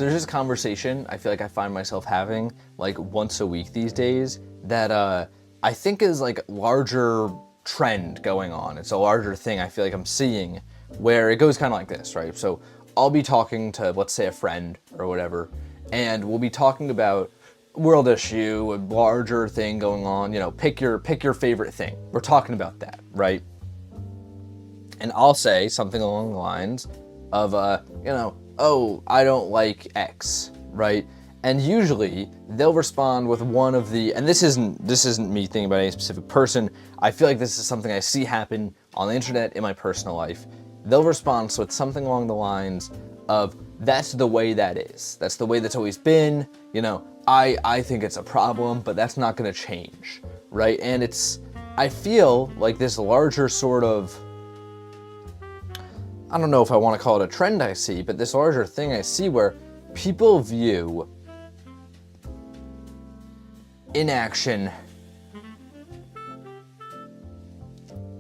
So there's this conversation I feel like I find myself having like once a week these days that I think is like larger trend going on. It's a larger thing I feel like I'm seeing where it goes kind of like this, right? So I'll be talking to, let's say, a friend or whatever, and we'll be talking about world issue, a larger thing going on, pick your favorite thing. We're talking about that, right? And I'll say something along the lines of, oh, I don't like X, right? And usually they'll respond with one of the, and this isn't me thinking about any specific person. I feel like this is something I see happen on the internet in my personal life. They'll respond with something along the lines of, that's the way that is. That's the way that's always been. I think it's a problem, but that's not going to change, right? And I feel like this larger sort of, I don't know if I want to call it a trend I see, but this larger thing I see where people view inaction,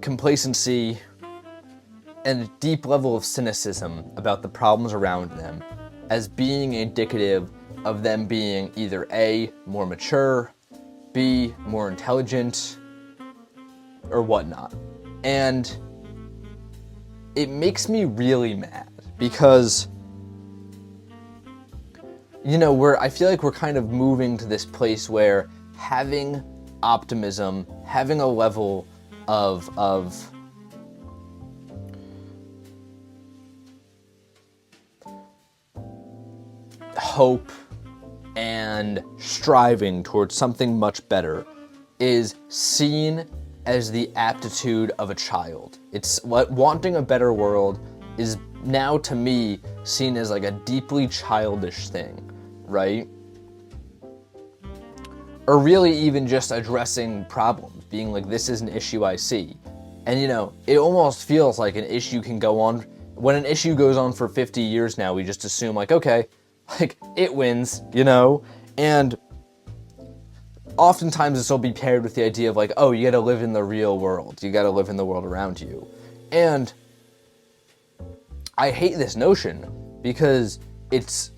complacency, and a deep level of cynicism about the problems around them as being indicative of them being either A, more mature, B, more intelligent, or whatnot. And it makes me really mad because, I feel like we're kind of moving to this place where having optimism, having a level of hope and striving towards something much better is seen as the aptitude of a child. It's what wanting a better world is now to me seen as like a deeply childish thing, right? Or really even just addressing problems, being like, this is an issue I see. And it almost feels like an issue can go on. When an issue goes on for 50 years now, we just assume like, okay, like it wins, and oftentimes this will be paired with the idea of like, oh, you gotta live in the real world. You gotta live in the world around you. And I hate this notion because it's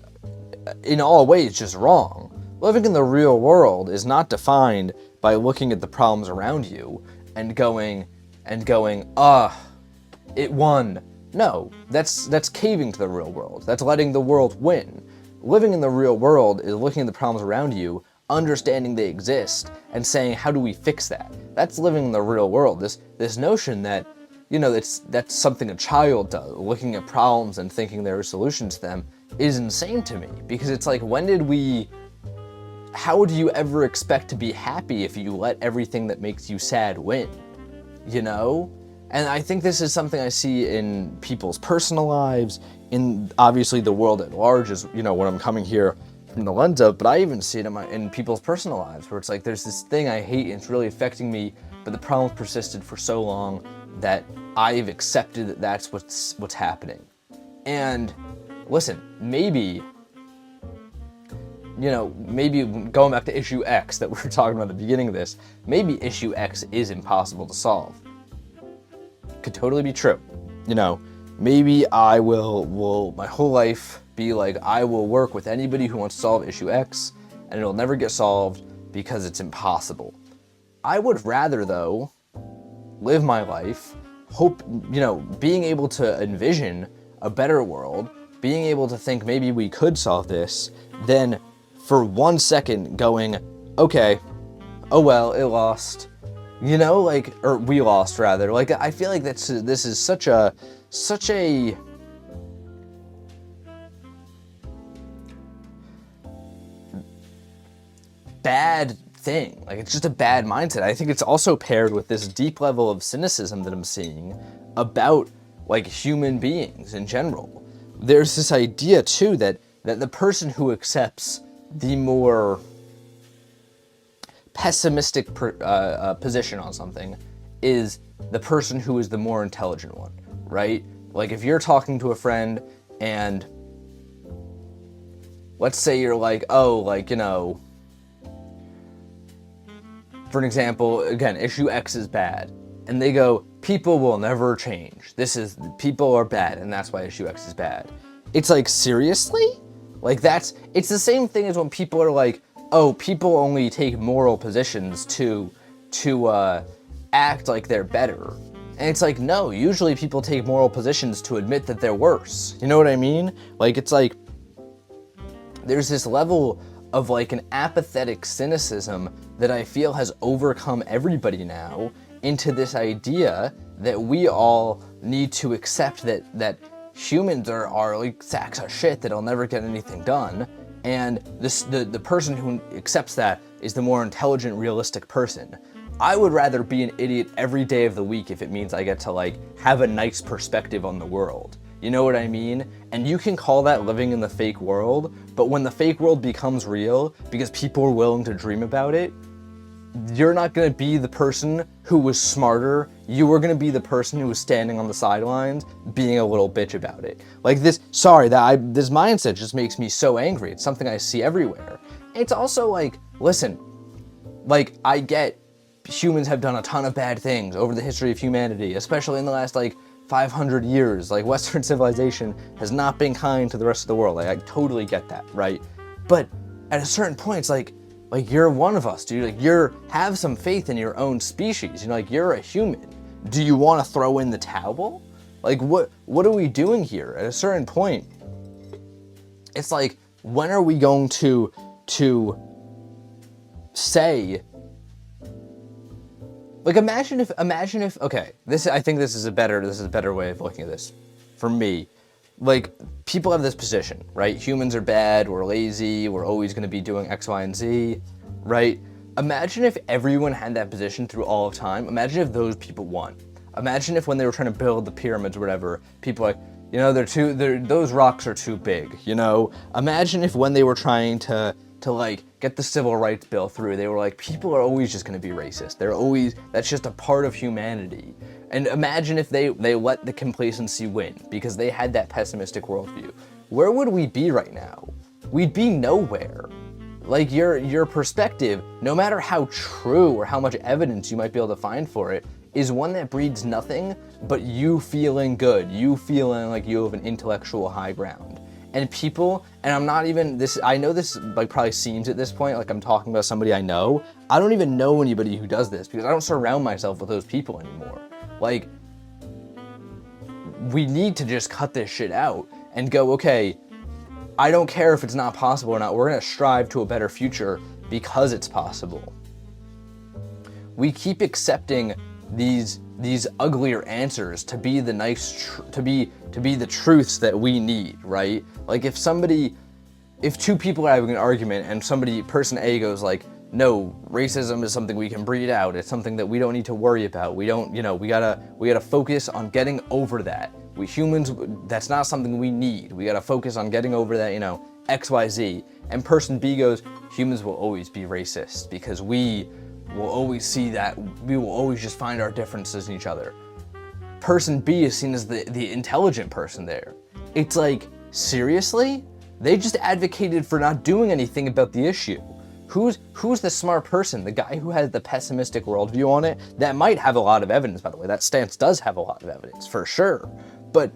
in all ways just wrong. Living in the real world is not defined by looking at the problems around you and going, it won. No, that's caving to the real world. That's letting the world win. Living in the real world is looking at the problems around you, understanding they exist, and saying, how do we fix that? That's living in the real world. This notion that, that's something a child does, looking at problems and thinking there are solutions to them, is insane to me. Because it's like, how do you ever expect to be happy if you let everything that makes you sad win? And I think this is something I see in people's personal lives, in obviously the world at large is, what I'm coming here from the lens of, but I even see it in people's personal lives where it's like, there's this thing I hate and it's really affecting me, but the problem's persisted for so long that I've accepted that that's what's happening. And listen, maybe going back to issue X that we were talking about at the beginning of this, maybe issue X is impossible to solve. Could totally be true. Maybe I will my whole life be like, I will work with anybody who wants to solve issue X and it'll never get solved because it's impossible. I would rather, though, live my life, being able to envision a better world, being able to think maybe we could solve this, than for 1 second going, okay, oh well, it lost. Or we lost rather. Like, I feel like this is such a bad thing. Like, it's just a bad mindset. I think it's also paired with this deep level of cynicism that I'm seeing about like human beings in general. There's this idea too that the person who accepts the more pessimistic position on something is the person who is the more intelligent one, right? Like, if you're talking to a friend and let's say you're like, oh, for an example, again, issue X is bad, and they go, people will never change. People are bad, and that's why issue X is bad. It's like, seriously? Like it's the same thing as when people are like, oh, people only take moral positions to act like they're better. And it's like, no, usually people take moral positions to admit that they're worse. You know what I mean? Like, it's like, there's this level of like an apathetic cynicism that I feel has overcome everybody now into this idea that we all need to accept that humans are like sacks of shit that'll never get anything done. And the person who accepts that is the more intelligent, realistic person. I would rather be an idiot every day of the week if it means I get to like have a nice perspective on the world. You know what I mean? And you can call that living in the fake world, but when the fake world becomes real because people are willing to dream about it, you're not going to be the person who was smarter. You were going to be the person who was standing on the sidelines being a little bitch about it. Like this mindset just makes me so angry. It's something I see everywhere. It's also like, listen, like I get humans have done a ton of bad things over the history of humanity, especially in the last like 500 years. Like Western civilization has not been kind to the rest of the world. Like I totally get that, right? But at a certain point, it's like you're one of us, dude. Like have some faith in your own species. You know, like you're a human. Do you want to throw in the towel? Like what are we doing here? At a certain point, it's like, when are we going to say, like, imagine if, okay, I think this is a better way of looking at this for me. Like, people have this position, right? Humans are bad, we're lazy, we're always going to be doing X, Y, and Z, right? Imagine if everyone had that position through all of time. Imagine if those people won. Imagine if when they were trying to build the pyramids or whatever, people were like, you know, those rocks are too big, you know? Imagine if when they were trying to like get the civil rights bill through, they were like, people are always just going to be racist. That's just a part of humanity. And imagine if they let the complacency win because they had that pessimistic worldview. Where would we be right now? We'd be nowhere. Like your perspective, no matter how true or how much evidence you might be able to find for it, is one that breeds nothing but you feeling good, you feeling like you have an intellectual high ground. And people, and I'm not even, I know this like probably seems at this point like I'm talking about somebody I know. I don't even know anybody who does this because I don't surround myself with those people anymore. Like, we need to just cut this shit out and go, okay, I don't care if it's not possible or not. We're gonna strive to a better future because it's possible. We keep accepting these uglier answers to be the nice, to be the truths that we need, right? Like if two people are having an argument and person A goes like, no, racism is something we can breed out. It's something that we don't need to worry about. We don't, we gotta focus on getting over that. We humans, that's not something we need. We gotta focus on getting over that, X, Y, Z. And person B goes, humans will always be racist because we will always see that, we will always just find our differences in each other. Person B is seen as the intelligent person there. It's like, seriously? They just advocated for not doing anything about the issue. Who's the smart person? The guy who has the pessimistic worldview on it? That might have a lot of evidence, by the way. That stance does have a lot of evidence, for sure. But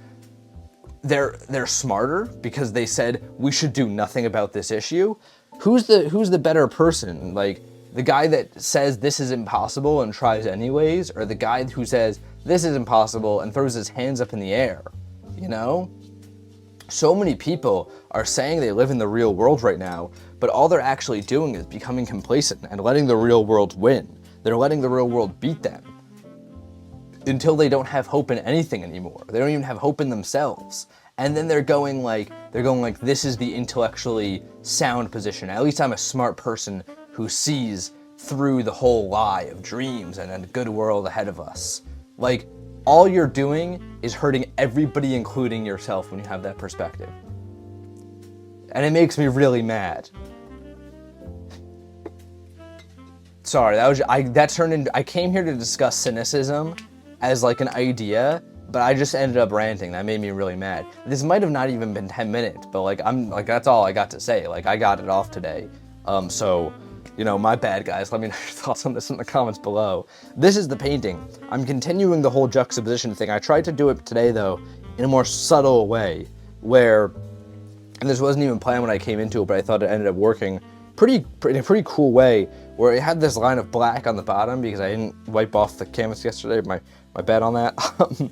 they're smarter because they said we should do nothing about this issue. Who's the better person? Like, the guy that says this is impossible and tries anyways, or the guy who says this is impossible and throws his hands up in the air, So many people are saying they live in the real world right now, but all they're actually doing is becoming complacent and letting the real world win. They're letting the real world beat them until they don't have hope in anything anymore. They don't even have hope in themselves. And then they're going like, this is the intellectually sound position. At least I'm a smart person who sees through the whole lie of dreams and a good world ahead of us. Like, all you're doing is hurting everybody, including yourself, when you have that perspective. And it makes me really mad. Sorry, I came here to discuss cynicism as like an idea, but I just ended up ranting. That made me really mad. This might have not even been 10 minutes, but that's all I got to say. Like, I got it off today. So, my bad, guys. Let me know your thoughts on this in the comments below. This is the painting. I'm continuing the whole juxtaposition thing. I tried to do it today, though, in a more subtle way, where And this wasn't even planned when I came into it, but I thought it ended up working in a pretty cool way, where it had this line of black on the bottom because I didn't wipe off the canvas yesterday, my bad on that.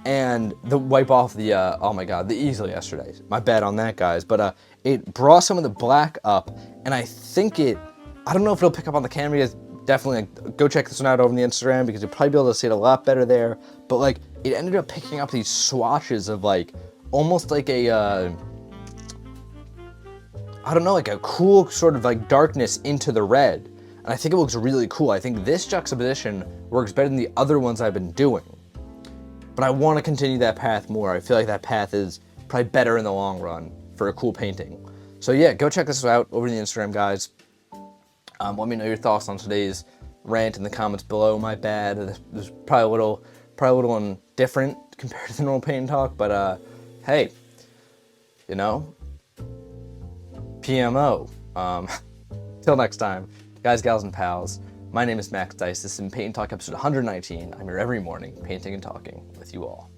And the wipe off the, oh my god, the easel yesterday. My bad on that, guys. But it brought some of the black up, and I don't know if it'll pick up on the camera. You guys definitely go check this one out over on the Instagram because you'll probably be able to see it a lot better there. But like, it ended up picking up these swatches of like, almost like a, I don't know, like a cool sort of like darkness into the red. And I think it looks really cool. I think this juxtaposition works better than the other ones I've been doing. But I want to continue that path more. I feel like that path is probably better in the long run for a cool painting. So yeah, go check this out over the Instagram, guys. Let me know your thoughts on today's rant in the comments below. My bad. This was probably a little different compared to the normal Paint and Talk. But hey, you know, PMO. Till next time, guys, gals, and pals. My name is Max Dice. This is Paint and Talk episode 119. I'm here every morning, painting and talking with you all.